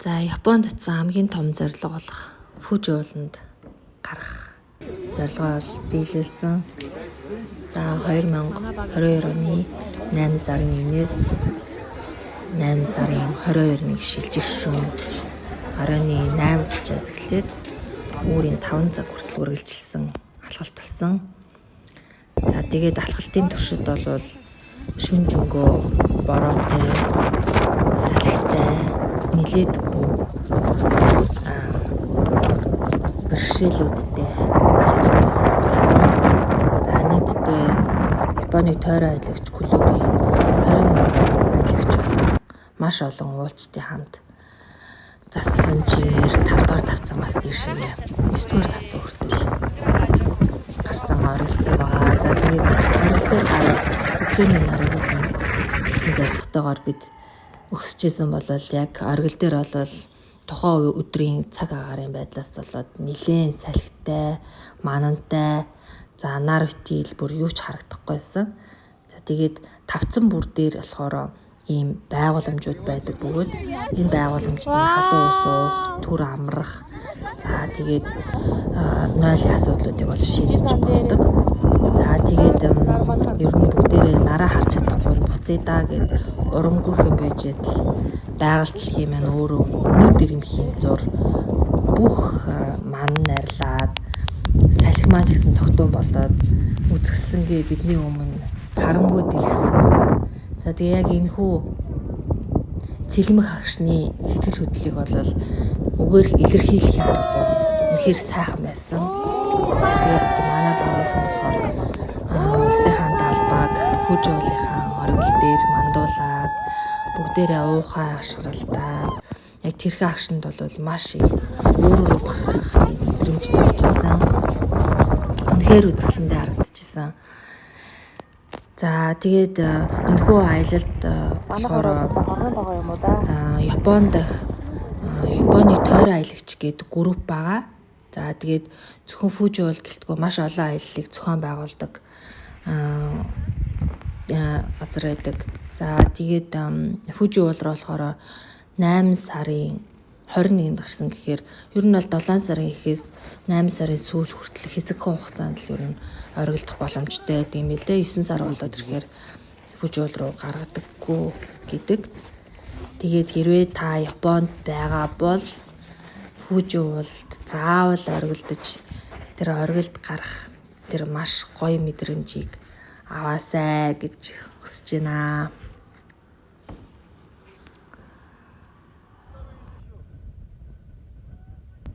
За Японд очсон хамгийн том зорилго болох Фужи ууланд гарах зорилгоо биелүүлсэн. За 2022 оны 8 сарын 1-ээс 8 сарын 22-ны шилжих шөнө оройны 8:30-аас эхлээд үүрийн 5 цаг хүртэл үргэлжилсэн алхалт болсон. За тэгээд алхалтын туршид бол шүн жөнгөө бороотой, салхитай, нилээдэггүй бэрхшээлүүдтэй алхалт болсон. За нийтдээ Японы тойрон аялагч клубын 21 аялагч болон маш олон уулзтын хамт зассан чимээр 5 дугаар тавцангаас дээшээ 9 дугаар тавцан хүртэл гарсан оролцсон байгаа. За тэгээд оргил дээр гараад Украины нарыг үзэн гэсэн зорилготойгоор бид өсөжсэн бол яг оргил дээр бол тухайн өдрийн цаг агаарын байдлаас болоод нэлээд салхитай, манантай, за нар битил бүр юу ч харагдахгүйсэн. За тэгээд тавцан бүр дээр болохоор ийм байгууламжууд байдаг бөгөөд энэ байгууламжид нь халуун ус уух, түр амрах, за тэгээд нойлын асуудлуудыг бол шийдэж болдог. За тэгээд ер нь бүгдээрээ нараа харж чадахгүй буцъя да гэд урамгүйхэн байж идэл байгальтлын маань өөрөө нүд ирэмхийн зур бүх ман нарилаад салхи маань ч гэсэн тогтун болоод үзэсгэлэнгээ бидний өмнө харамгүй дэлгэсэн байна. За тэгээ яг энэ хүү цэлмэх агшны сэтгэл хөдлөлийг бол үгээр илэрхийлэх юм аргагүй үнэхээр сайхан байсан. Тэгээд манай багийнхан болохоор улсынхаа далбаг Фужи уулынхаа оргил дээр мандуулаад бүгдээрээ уухай ашиглалтаад яг тэрхүү агшинд бол маш их өөрөө бахархах мэдрэмж төржсэн. Үнэхээр үзэсгэлэнтэй харагдчихсан. За тэгээд энэхүү аялалд болохоор Японд дах Японы тойрон аялагч гэдэг групп байгаа. За тэгээд зөвхөн Фужи уул гэлтгүй маш олон аяллыг зохион байгуулдаг газар байдаг. За тэгээд Фужи уул руу болохоор 8 сарын 21-нд гарсан гэхээр ер нь бол 7 сарын эхээс 8 сарын сүүл хүртэл хэсэг хугацаанд л ер нь оргилдох боломжтой гэм билээ. 9 сар болоод ирэхээр Фужи уул руу гаргадаггүй гэдэг. Тэгээд хэрвээ та Японд байгаа бол Фужи уулд заавал оргилдож тэр оргилд гарах тэр маш гоё мэдрэмжийг аваасай гэж хүсэж байна.